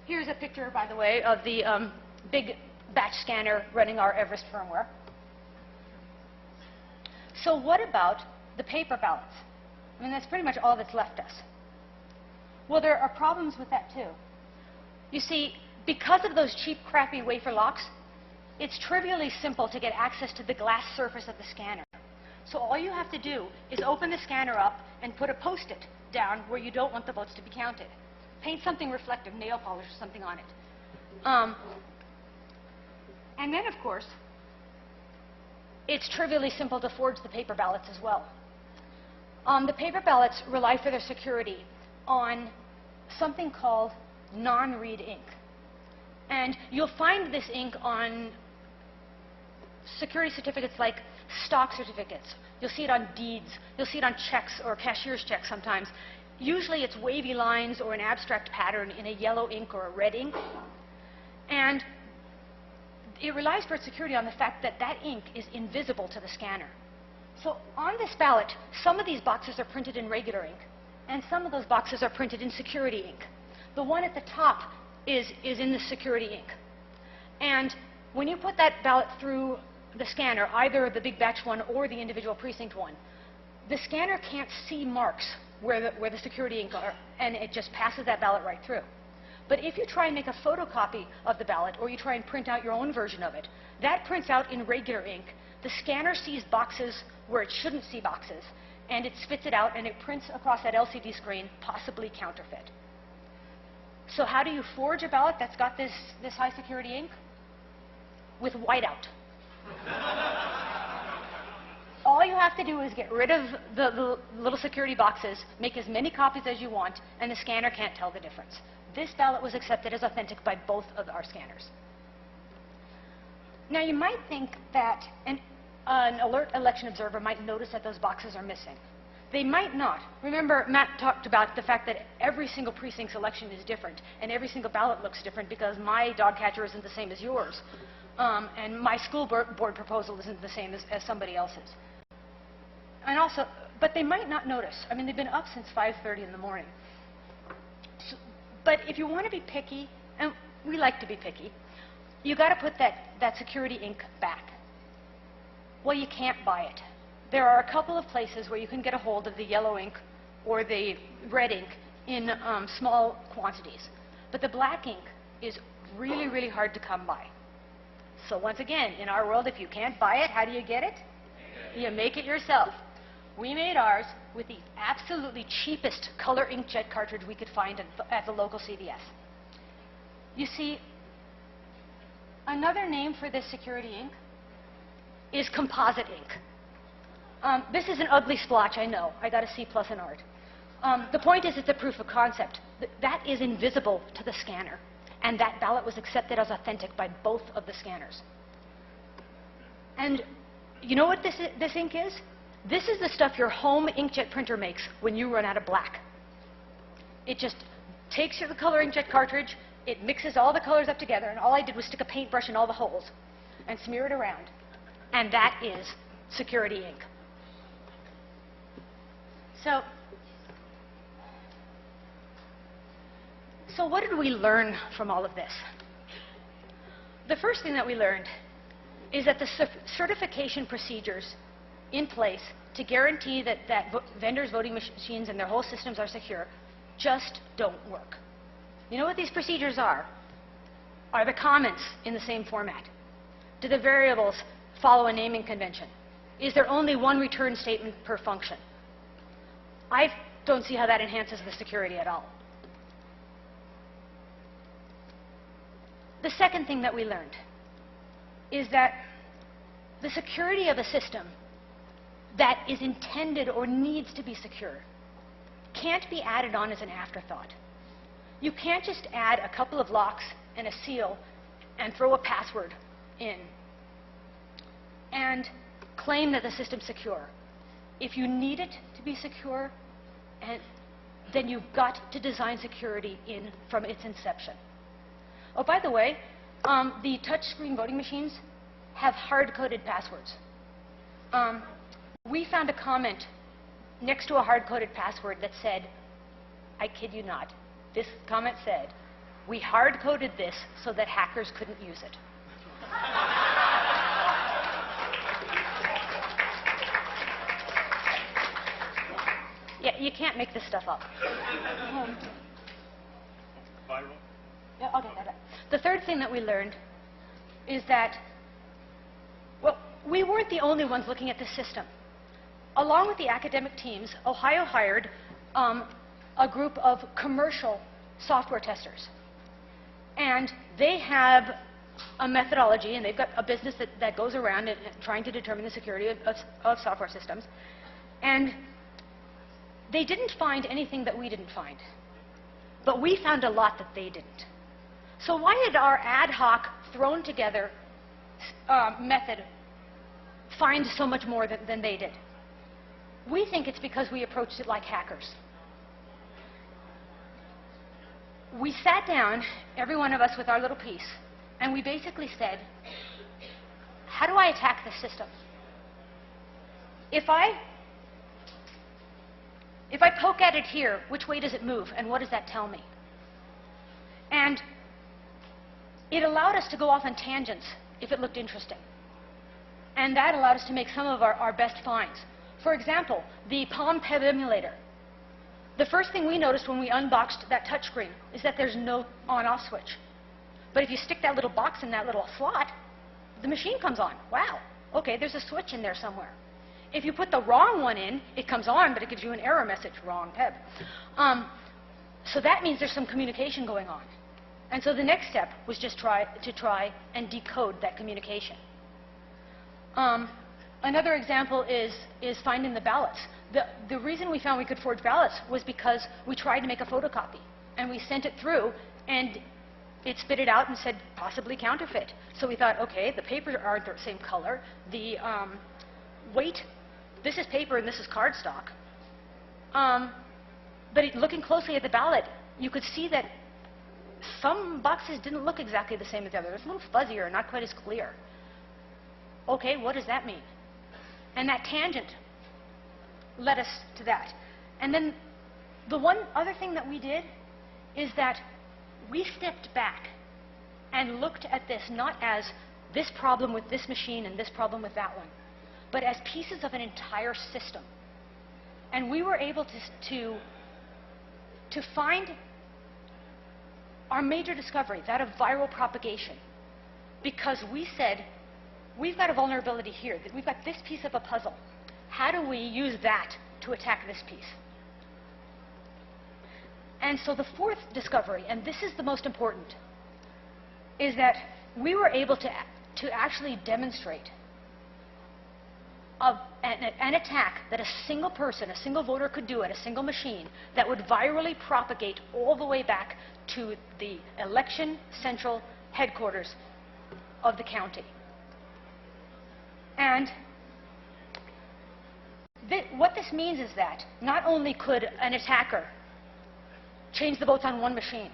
here's a picture, by the way, of the big batch scanner running our Everest firmware. So what about the paper ballots? I mean, that's pretty much all that's left us. Well, there are problems with that, too. You see, because of those cheap, crappy wafer locks, it's trivially simple to get access to the glass surface of the scanner. So all you have to do is open the scanner up and put a Post-it down where you don't want the votes to be counted. Paint something reflective, nail polish or something on it. And then, of course, it's trivially simple to forge the paper ballots as well. The paper ballots rely for their security on something called non-read ink. And you'll find this ink on security certificates like stock certificates. You'll see it on deeds. You'll see it on checks or cashier's checks sometimes. Usually it's wavy lines or an abstract pattern in a yellow ink or a red ink. And it relies for its security on the fact that that ink is invisible to the scanner. So on this ballot, some of these boxes are printed in regular ink, and some of those boxes are printed in security ink. The one at the top is in the security ink. And when you put that ballot through the scanner, either the big batch one or the individual precinct one, the scanner can't see marks where the security ink are, and it just passes that ballot right through. But if you try and make a photocopy of the ballot, or you try and print out your own version of it, that prints out in regular ink. The scanner sees boxes where it shouldn't see boxes, and it spits it out and it prints across that LCD screen, possibly counterfeit. So how do you forge a ballot that's got this high security ink? With whiteout. All you have to do is get rid of the little security boxes, make as many copies as you want, and the scanner can't tell the difference. This ballot was accepted as authentic by both of our scanners. Now, you might think that an alert election observer might notice that those boxes are missing. They might not. Remember, Matt talked about the fact that every single precinct's election is different, and every single ballot looks different because my dog catcher isn't the same as yours, and my school board proposal isn't the same as somebody else's. And also, but they might not notice. I mean, they've been up since 5:30 in the morning. So, but if you want to be picky, and we like to be picky, you got to put that security ink back. Well, you can't buy it. There are a couple of places where you can get a hold of the yellow ink or the red ink in small quantities. But the black ink is really, really hard to come by. So once again, in our world, if you can't buy it, how do you get it? You make it yourself. We made ours with the absolutely cheapest color inkjet cartridge we could find at the local CVS. You see, another name for this security ink is composite ink. This is an ugly splotch, I know. I got a C+ in art. The point is it's a proof of concept. That is invisible to the scanner, and that ballot was accepted as authentic by both of the scanners. And you know what this ink is? This is the stuff your home inkjet printer makes when you run out of black. It just takes the color inkjet cartridge, it mixes all the colors up together, and all I did was stick a paintbrush in all the holes and smear it around. And that is security ink. So what did we learn from all of this? The first thing that we learned is that the certification procedures in place to guarantee that vendors' voting machines and their whole systems are secure just don't work. You know what these procedures are? Are the comments in the same format? Do the variables follow a naming convention? Is there only one return statement per function? I don't see how that enhances the security at all. The second thing that we learned is that the security of a system that is intended or needs to be secure can't be added on as an afterthought. You can't just add a couple of locks and a seal and throw a password in and claim that the system's secure. If you need it to be secure, then you've got to design security in from its inception. Oh, by the way, the touchscreen voting machines have hard-coded passwords. We found a comment next to a hard-coded password that said, I kid you not, this comment said, "We hard-coded this so that hackers couldn't use it." Yeah, you can't make this stuff up. Viral? Yeah, I'll get that. The third thing that we learned is that, well, we weren't the only ones looking at this system. Along with the academic teams, Ohio hired a group of commercial software testers. And they have a methodology, and they've got a business that goes around and trying to determine the security of software systems. And they didn't find anything that we didn't find. But we found a lot that they didn't. So why did our ad hoc, thrown together method find so much more than they did? We think it's because we approached it like hackers. We sat down, every one of us with our little piece, and we basically said, how do I attack the system? If I poke at it here, which way does it move, and what does that tell me? And it allowed us to go off on tangents if it looked interesting. And that allowed us to make some of our best finds. For example, the Palm Peb emulator. The first thing we noticed when we unboxed that touchscreen is that there's no on-off switch. But if you stick that little box in that little slot, the machine comes on. Wow, okay, there's a switch in there somewhere. If you put the wrong one in, it comes on, but it gives you an error message, wrong PEB. So that means there's some communication going on. And so the next step was just try and decode that communication. Another example is finding the ballots. The reason we found we could forge ballots was because we tried to make a photocopy. And we sent it through, and it spit it out and said possibly counterfeit. So we thought, okay, the papers aren't the same color. The weight, this is paper and this is cardstock. But looking closely at the ballot, you could see that some boxes didn't look exactly the same as the others. It was a little fuzzier, not quite as clear. Okay, what does that mean? And that tangent led us to that. And then the one other thing that we did is that we stepped back and looked at this not as this problem with this machine and this problem with that one, but as pieces of an entire system. And we were able to find our major discovery, that of viral propagation, because we said, we've got a vulnerability here, that we've got this piece of a puzzle. How do we use that to attack this piece? And so the fourth discovery, and this is the most important, is that we were able to actually demonstrate an attack that a single person, a single voter could do at a single machine that would virally propagate all the way back to the election central headquarters of the county. And what this means is that not only could an attacker change the votes on one machine,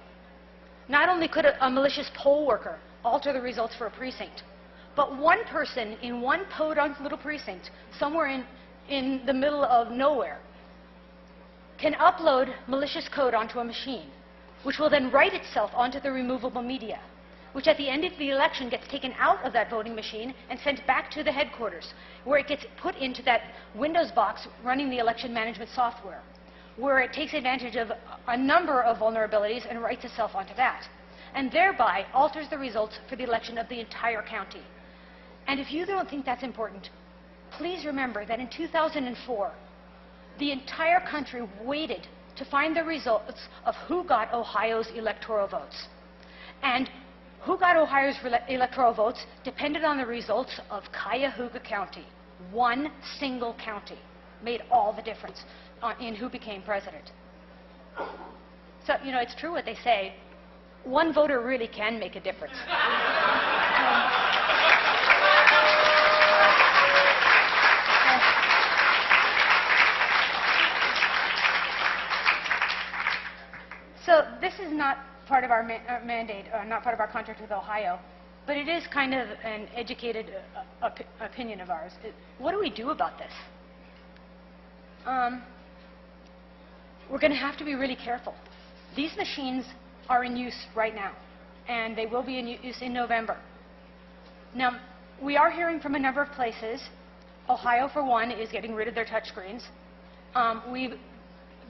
not only could a malicious poll worker alter the results for a precinct, but one person in one podunk little precinct, somewhere in the middle of nowhere, can upload malicious code onto a machine, which will then write itself onto the removable media, which at the end of the election gets taken out of that voting machine and sent back to the headquarters, where it gets put into that Windows box running the election management software, where it takes advantage of a number of vulnerabilities and writes itself onto that, and thereby alters the results for the election of the entire county. And if you don't think that's important, please remember that in 2004, the entire country waited to find the results of who got Ohio's electoral votes. And who got Ohio's electoral votes depended on the results of Cuyahoga County. One single county made all the difference in who became president. So, you know, it's true what they say. One voter really can make a difference. So this is not part of our mandate, not part of our contract with Ohio, but it is kind of an educated opinion of ours. What do we do about this? We're going to have to be really careful. These machines are in use right now, and they will be in use in November. Now, we are hearing from a number of places. Ohio, for one, is getting rid of their touchscreens. We've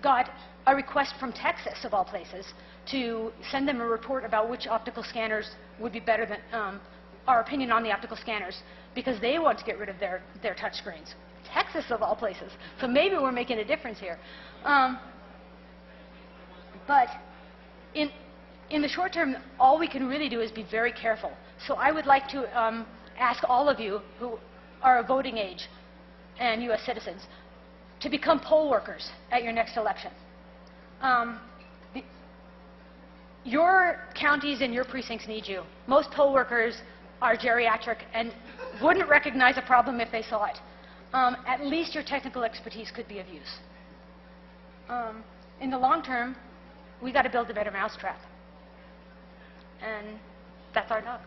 got a request from Texas, of all places, to send them a report about which optical scanners would be better than our opinion on the optical scanners, because they want to get rid of their touchscreens. Texas, of all places. So maybe we're making a difference here. But in the short term, all we can really do is be very careful. So I would like to ask all of you who are of voting age and U.S. citizens to become poll workers at your next election. Your counties and your precincts need you. Most poll workers are geriatric and wouldn't recognize a problem if they saw it. At least your technical expertise could be of use. In the long term, we got to build a better mousetrap. And that's our job.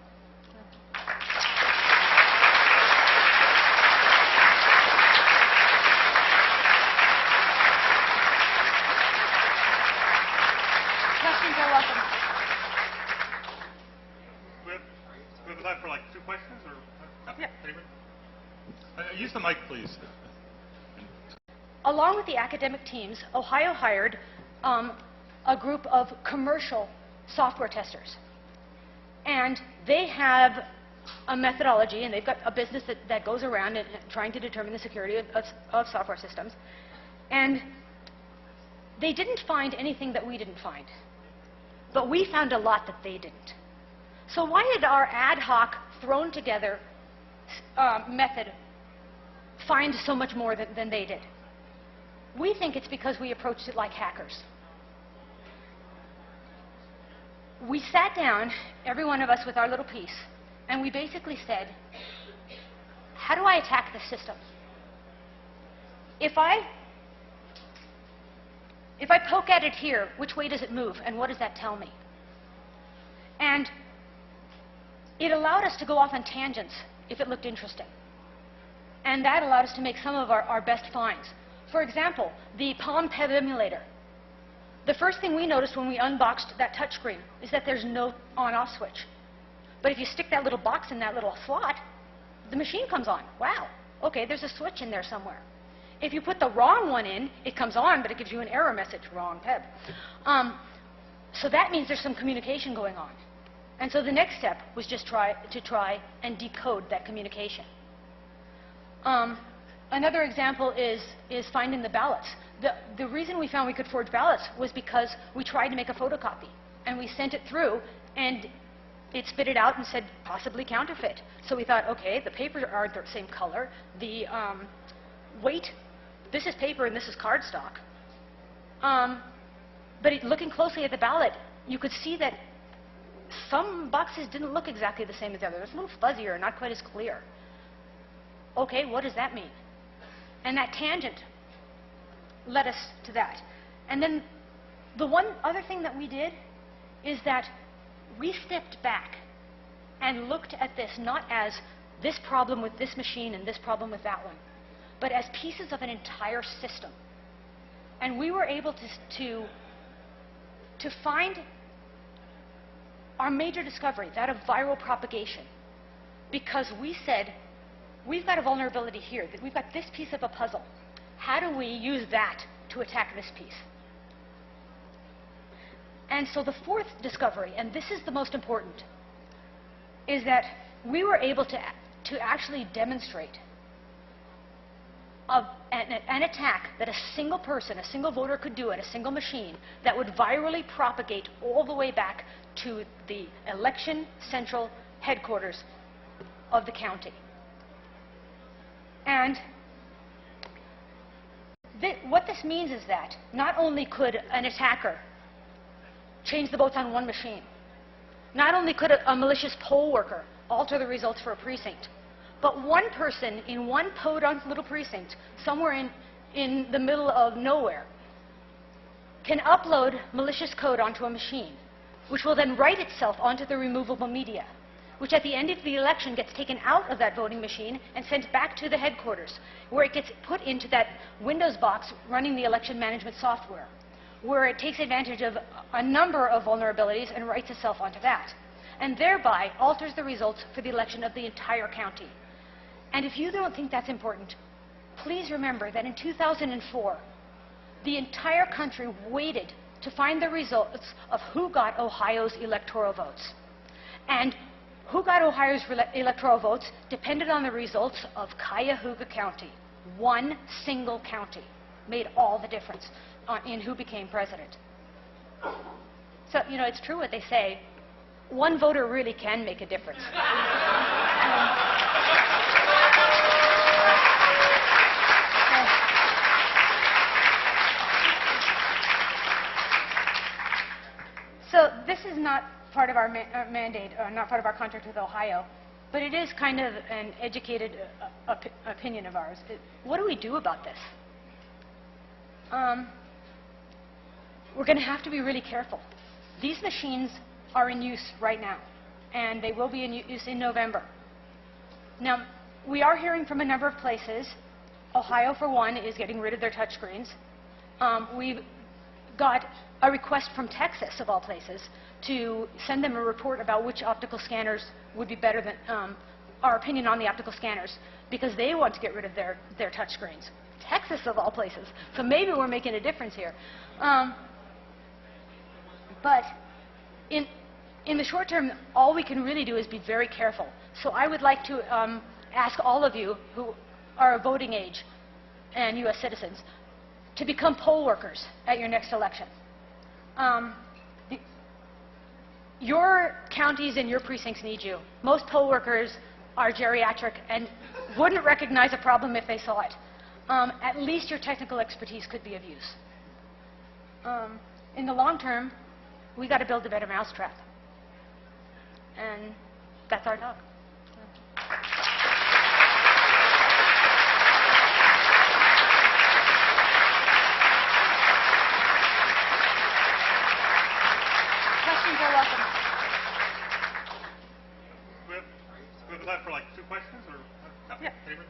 Questions are welcome. We have time for like 2 questions, or Yeah. anybody? Use the mic, please. Along with the academic teams, Ohio hired a group of commercial software testers. And they have a methodology, and they've got a business that goes around and trying to determine the security of software systems. And they didn't find anything that we didn't find. But we found a lot that they didn't. So why did our ad hoc, thrown together method find so much more than they did? We think it's because we approached it like hackers. We sat down, every one of us with our little piece, and we basically said, how do I attack the system? If I poke at it here, which way does it move, and what does that tell me? And it allowed us to go off on tangents if it looked interesting. And that allowed us to make some of our best finds. For example, the Palm PEB emulator. The first thing we noticed when we unboxed that touchscreen is that there's no on-off switch. But if you stick that little box in that little slot, the machine comes on. Wow, okay, there's a switch in there somewhere. If you put the wrong one in, it comes on, but it gives you an error message, wrong PEB. So that means there's some communication going on. And so the next step was just to try and decode that communication. Another example is finding the ballots. The reason we found we could forge ballots was because we tried to make a photocopy. And we sent it through, and it spit it out and said, possibly counterfeit. So we thought, okay, the papers aren't the same color. The weight, this is paper and this is cardstock. But looking closely at the ballot, you could see that some boxes didn't look exactly the same as the others. It was a little fuzzier, not quite as clear. Okay, what does that mean? And that tangent led us to that. And then the one other thing that we did is that we stepped back and looked at this not as this problem with this machine and this problem with that one, but as pieces of an entire system. And we were able to find our major discovery, that of viral propagation, because we said, we've got a vulnerability here, that we've got this piece of a puzzle. How do we use that to attack this piece? And so the fourth discovery, and this is the most important, is that we were able to actually demonstrate an attack that a single person, a single voter could do at a single machine that would virally propagate all the way back to the election central headquarters of the county. And what this means is that not only could an attacker change the votes on one machine, not only could a malicious poll worker alter the results for a precinct, but one person in one podunk little precinct, somewhere in the middle of nowhere, can upload malicious code onto a machine, which will then write itself onto the removable media, which at the end of the election gets taken out of that voting machine and sent back to the headquarters, where it gets put into that Windows box running the election management software, where it takes advantage of a number of vulnerabilities and writes itself onto that, and thereby alters the results for the election of the entire county. And if you don't think that's important, please remember that in 2004, the entire country waited to find the results of who got Ohio's electoral votes. And who got Ohio's electoral votes depended on the results of Cuyahoga County. One single county made all the difference in who became president. So, you know, it's true what they say. One voter really can make a difference. So this is not part of our mandate, not part of our contract with Ohio, but it is kind of an educated opinion of ours. What do we do about this? We're going to have to be really careful. These machines are in use right now, and they will be in use in November. Now, we are hearing from a number of places. Ohio, for one, is getting rid of their touchscreens. We've got a request from Texas, of all places, to send them a report about which optical scanners would be better than our opinion on the optical scanners, because they want to get rid of their touchscreens. Texas, of all places. So maybe we're making a difference here. But in in the short term, all we can really do is be very careful. So I would like to ask all of you who are of voting age and U.S. citizens to become poll workers at your next election. Your counties and your precincts need you. Most poll workers are geriatric and wouldn't recognize a problem if they saw it. At least your technical expertise could be of use. In the long term, we got to build a better mousetrap. And that's our talk. Questions are welcome. We have time for like 2 questions, or Yeah. Anybody?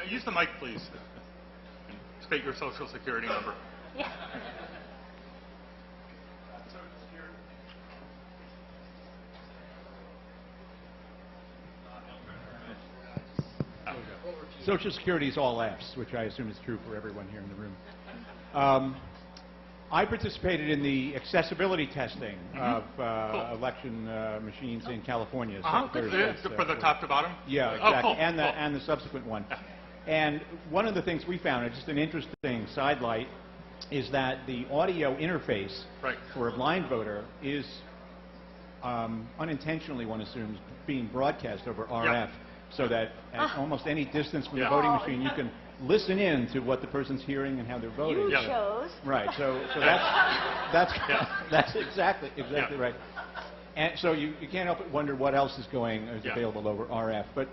Use the mic, please. And state your social security number. Yeah. Social Security is all Fs, which I assume is true for everyone here in the room. I participated in the accessibility testing of election machines in California. For the top to bottom? Yeah, exactly. Oh, cool. And the subsequent one. And one of the things we found, just an interesting sidelight, is that the audio interface for a blind voter is unintentionally, one assumes, being broadcast over RF, so that at almost any distance from the voting machine, you can listen in to what the person's hearing and how they're voting. You chose. Right. So that's exactly right. And so you can't help but wonder what else is available over RF. But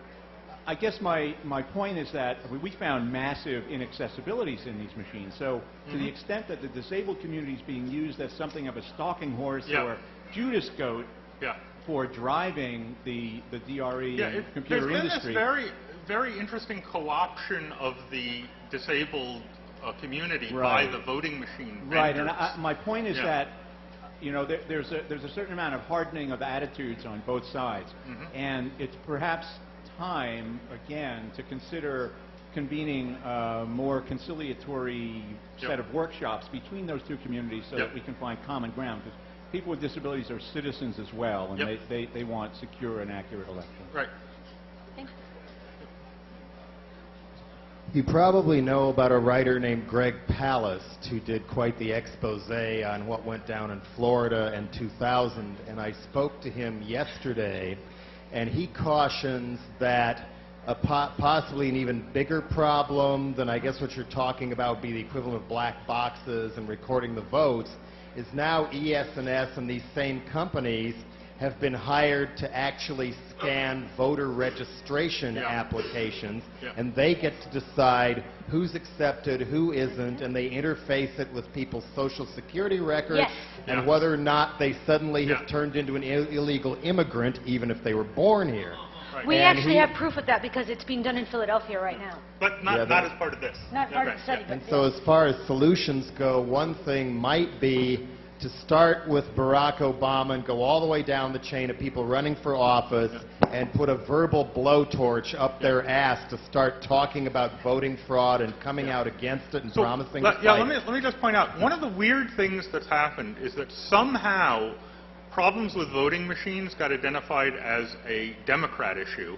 I guess my point is that we found massive inaccessibilities in these machines. So to the extent that the disabled community is being used as something of a stalking horse or Judas goat for driving the DRE and computer industry. There's been this very interesting co-option of the disabled community by the voting machine vendors. Right, and my point is that there's a certain amount of hardening of attitudes on both sides, and it's perhaps time again to consider convening a more conciliatory set of workshops between those two communities so that we can find common ground. Because people with disabilities are citizens as well, and they want secure and accurate elections. Right. Thanks. You probably know about a writer named Greg Palast who did quite the expose on what went down in Florida in 2000, and I spoke to him yesterday, and he cautions that a possibly an even bigger problem than I guess what you're talking about would be the equivalent of black boxes and recording the votes, is now ES&S and these same companies have been hired to actually scan voter registration applications, and they get to decide who's accepted, who isn't, and they interface it with people's social security records, and whether or not they suddenly have turned into an illegal immigrant, even if they were born here. We actually have proof of that because it's being done in Philadelphia right now. But not as part of this. Not part of the study. And so as far as solutions go, one thing might be to start with Barack Obama and go all the way down the chain of people running for office and put a verbal blowtorch up their ass to start talking about voting fraud and coming out against it and promising to fight let me just point out, one of the weird things that's happened is that somehow problems with voting machines got identified as a Democrat issue,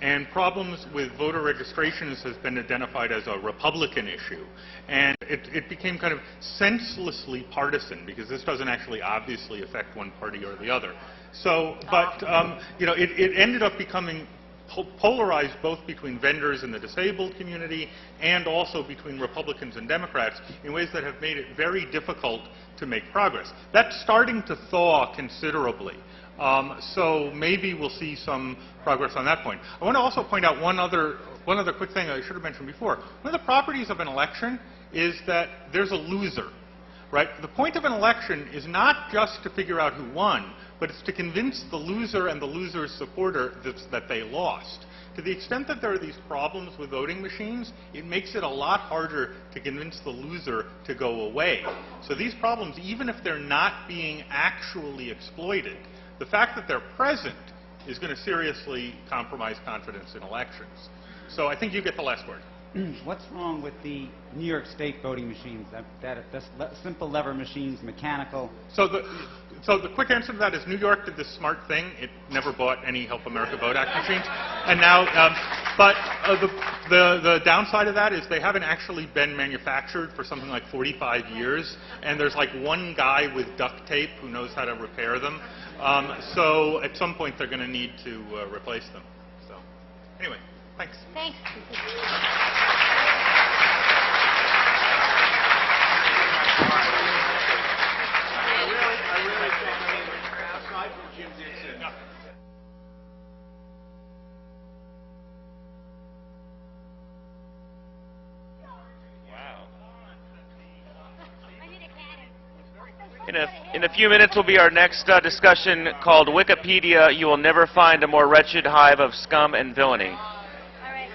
and problems with voter registrations has been identified as a Republican issue. And it became kind of senselessly partisan, because this doesn't actually obviously affect one party or the other. So, but, it ended up becoming polarized both between vendors in the disabled community and also between Republicans and Democrats in ways that have made it very difficult to make progress. That's starting to thaw considerably. So maybe we'll see some progress on that point. I want to also point out one other quick thing I should have mentioned before. One of the properties of an election is that there's a loser, right? The point of an election is not just to figure out who won, but it's to convince the loser and the loser's supporter that they lost. To the extent that there are these problems with voting machines, it makes it a lot harder to convince the loser to go away. So these problems, even if they're not being actually exploited, the fact that they're present is going to seriously compromise confidence in elections. So I think you get the last word. What's wrong with the New York State voting machines? That's simple lever machines, mechanical. So So the quick answer to that is New York did this smart thing. It never bought any Help America Vote Act machines. And now, the downside of that is they haven't actually been manufactured for something like 45 years. And there's like one guy with duct tape who knows how to repair them. So at some point they're going to need to replace them. So anyway, thanks. Thanks. I really think, I mean, aside from Jim Dixon, In a few minutes will be our next discussion called Wikipedia. You will never find a more wretched hive of scum and villainy. All right.